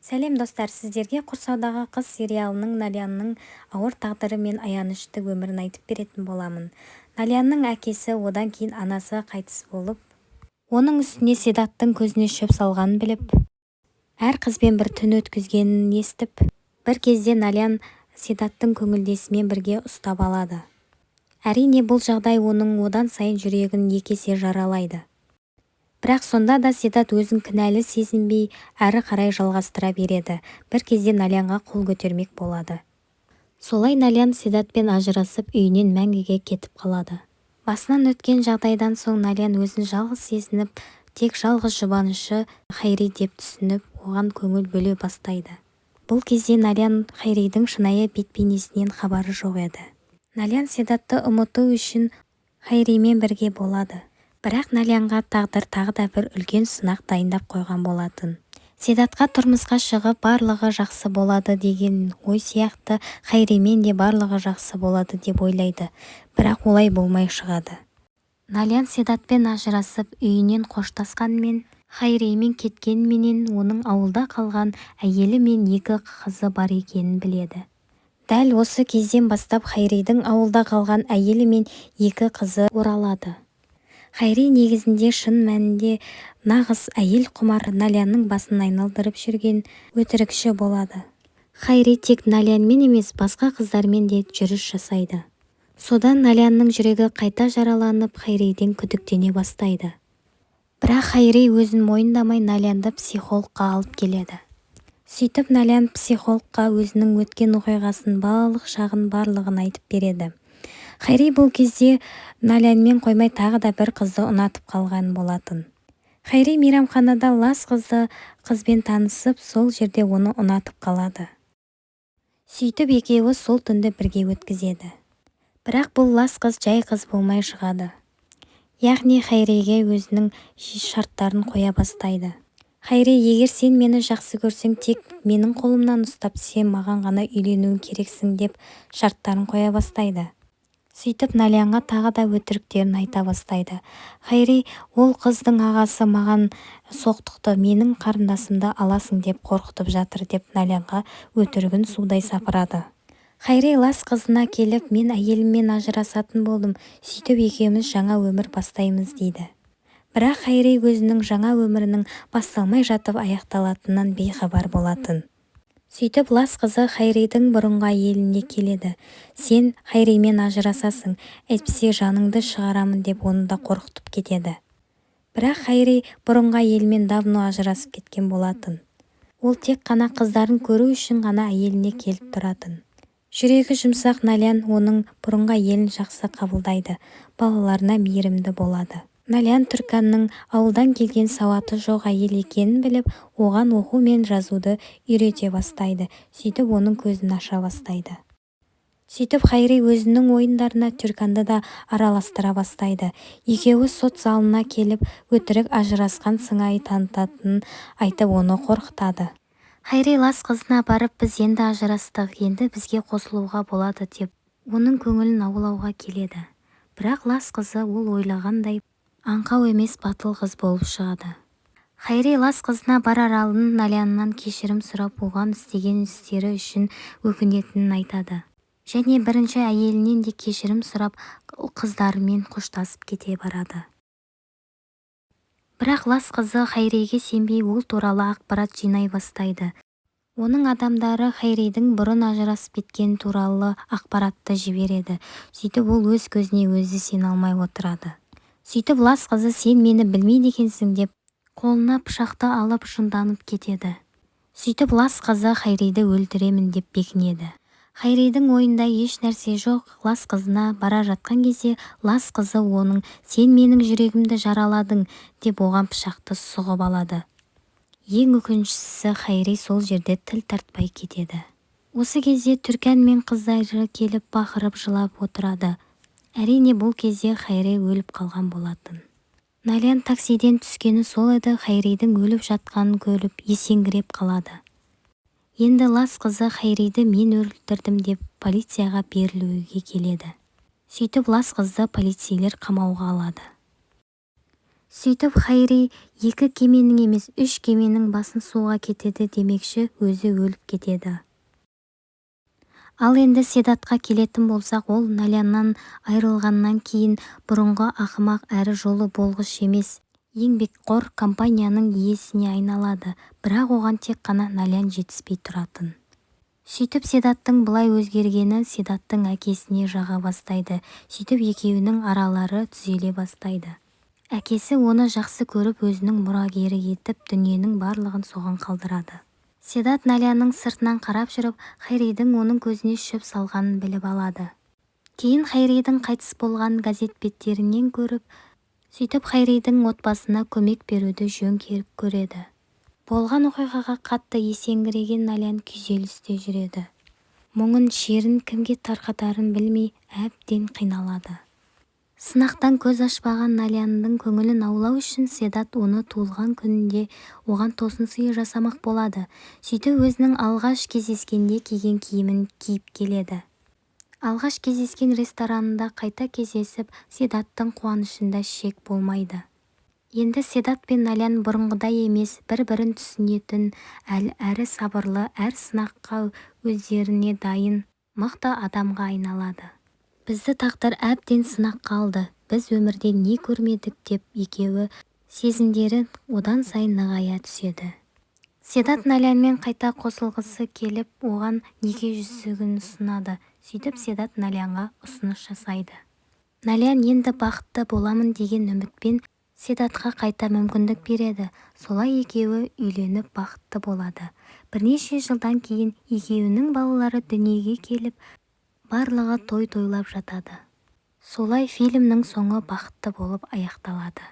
Сәлем достар, сіздерге Құрсаудағы қыз сериалының Налянның ауыр тағдыры мен аянышты өмірін айтып беретін боламын. Налянның әкесі, одан кейін анасы қайтыс болып, оның үстіне Седаттың көзіне шөп салғанын біліп, әр қызбен бір түн өткізгенін естіп, бір кезде Налян Седаттың көңілдесімен бірге ұстап алады. Әрине бұл жағдай оның одан сайын жүрегін екі есе жаралайды. Бірақ сонда да Седат өзін кінәлі сезінбей әрі қарай жалғастыра береді. Бір кезде Налянға қол көтермек болады. Солай Налян Седатпен ажырасып үйінен мәңгіге кетіп қалады. Басынан өткен жағдайдан соң Налян өзін жалғыз сезініп, тек жалғыз жұбанышы Хайри деп түсініп, оған көңіл бөле бастайды. Бұл кезде Налян Хайридің шынайы бет-бейнесінен хабары жоқ еді. Налян Седатты ұмыту үшін Хайримен бірге болады. Бірақ Налянға тағдыр тағы да бір үлкен сынақ дайындап қойған болатын. Седатқа тұрмысқа шығып барлығы жақсы болады деген ой сияқты Хайримен де барлығы жақсы болады деп ойлайды. Бірақ олай болмай шығады. Налян Седатпен ажырасып үйінен қоштасқанмен, Хайримен кеткенменен оның ауылда қалған әйелі мен екі қызы бар екенін біледі. Дәл осы кезден бастап Хайридің ауылда қалған әйелі мен екі қызы оралады. Хайри негізінде шын мәнінде нағыз әйел құмар, Налянның басын айналдырып жүрген өтірікші болады. Хайри тек Налянмен емес, басқа қыздармен де жүріс жасайды. Содан Налянның жүрегі қайта жараланып, Хайриден күдіктене бастайды. Бірақ Хайри өзін мойындамай Налянды психологқа алып келеді. Сөйтіп Налян психологқа өзінің өткен оқиғасын, балалық шағын барлығын айтып береді. Хайри бұл кезде Налянмен қоймай тағы да бір қызды ұнатып қалған болатын. Хайри мейрамханада лас қызбен танысып, сол жерде оны ұнатып қалады. Сөйтіп екеуі сол түнді бірге өткізеді. Бірақ бұл лас қыз жай қыз болмай шығады. Яғни Хайриге өзінің шарттарын қоя бастайды. Хайри, егер сен мені жақсы көрсең, тек менің қолымнан ұстап, сен маған ғана үйленуің керексің деп шарттарын қоя бастайды. Сөйтіп Налянға тағы да өтіріктерін айта бастайды. Хайри, ол қыздың ағасы маған соқтықты, менің қарындасымды аласың деп қорқытып жатыр деп Налянға өтірігін судай сапырады. Хайри лас қызына келіп, мен әйеліммен ажырасатын болдым, сөйтіп екеуміз жаңа өмір бастаймыз дейді. Бірақ Хайри өзінің жаңа өмірінің басталмай жатып аяқталатынынан бейхабар болатын. Сөйтіп лас қызы Хайридің бұрынғы әйеліне келеді. Сен Хайримен ажырасасың, әйтпесе жаныңды шығарамын деп оны да қорқытып кетеді. Бірақ Хайри бұрынғы әйелімен давно ажырасып кеткен болатын. Ол тек қана қыздарын көру үшін ғана әйеліне келіп тұратын. Жүрегі жұмсақ Налян оның бұрынғы әйелін жақсы қабылдайды, балаларына мейірімді болады. Налян Түрканның ауылдан келген сауаты жоқ әйел екенін біліп, оған оқу мен жазуды үйрете бастайды. Сөйтіп оның көзін аша бастайды. Сөйтіп Хайри өзінің ойындарына Түрканды да араластыра бастайды. Екеуі сот залына келіп, өтірік ажырасқан сыңай танытатынын айтып оны қорқытады. Хайри лас қызына барып, біз енді ажырастық, енді бізге қосылуға болады деп, оның көңілін аулауға келеді. Бірақ лас қызы ол ойлағандай аңқау емес батыл қыз болып шығады. Хайри лас қызына барар алдын Наляннан кешірім сұрап, оған істеген істері үшін өкінетінін айтады. Және бірінші әйелінен де кешірім сұрап, қыздарымен қоштасып кете барады. Бірақ лас қызы Хайриге сенбей, ол туралы ақпарат жинай бастайды. Оның адамдары Хайридің бұрын ажырасып кеткен туралы ақпаратты жібереді. Сөйтіп ол өз көзіне өзі сене алмай отырады. Сөйтіп лас қызы сен мені білмейді екенсің деп, қолына пышақты алып жынданып кетеді. Сөйтіп лас қызы Хайриді өлтіремін деп бекінеді. Хайридің ойында еш нәрсе жоқ. Лас қызына бара жатқан кезде лас қызы оның сен менің жүрегімді жараладың деп оған пышақты сұғып алады. Ең өкініштісі Хайри сол жерде тіл тартпай кетеді. Осы кезде Түркан мен қыздары келіп бақырып жылап отырады. Әрине бұл кезде Хайри өліп қалған болатын. Налян таксиден түскені сол еді, Хайридің өліп жатқанын көріп есеңгіреп қалады. Енді лас қызы Хайриді мен өлтірдім деп полицияға берілуге келеді. Сөйтіп лас қызды полицейлер қамауға алады. Сөйтіп Хайри 2 кеменің емес 3 кеменің басын суға кетеді демекші, өзі өліп кетеді. Ал енді Седатқа келетін болсақ, ол Наляннан айырылғаннан кейін бұрынғы ақымақ әрі жолы болғыш емес еңбекқор компанияның иесіне айналады, бірақ оған тек қана Налян жетіспей тұратын. Сөйтіп Седаттың бұлай өзгергені Седаттың әкесіне жаға бастайды. Сөйтіп екеуінің аралары түзеле бастайды. Әкесі оны жақсы көріп өзінің мұрагері етіп дүниенің барлығын соған қалдырады. Седат Налянның сыртынан қарап жүріп, Хайридің оның көзіне шөп салғанын біліп алады. Кейін Хайридің қайтыс болған газет беттерінен көріп, сөйтіп Хайридің отбасына көмек беруді жөн көреді. Болған оқиғаға қатты есеңгіреген Налян күйзелісте жүреді. Мұңын шерін кімге тарқатарын білмей әбден қиналады. Сынақтан көз ашпаған Налянның көңілін аулау үшін Седат оны туылған күнінде оған тосын сый жасамақ болады. Сөйтіп өзінің алғаш кездескенде киген киімін киіп келеді. Алғаш кездескен ресторанында қайта кездесіп, Седаттың қуанышында шек болмайды. Енді Седат пен Налян бұрынғыдай емес, бір-бірін түсінетін, әрі сабырлы, әр сынаққа өздеріне дайын, мықты адамға айналады. Бізді тағдыр әбден сынаққа алды, біз өмірде не көрмедік деп екеуі сезімдері одан сайын нығая түседі. Седат Налянмен қайта қосылғысы келіп, оған неке жүзігін ұсынады. Сөйтіп Седат Налянға ұсыныс жасайды. Налян енді бақытты боламын деген үмітпен Седатқа қайта мүмкіндік береді. Солай екеуі үйленіп бақытты болады. Бірнеше жылдан кейін екеуінің балалары дүниеге келіп, барлығы той тойлап жатады. Солай фильмнің соңы бақытты болып аяқталады.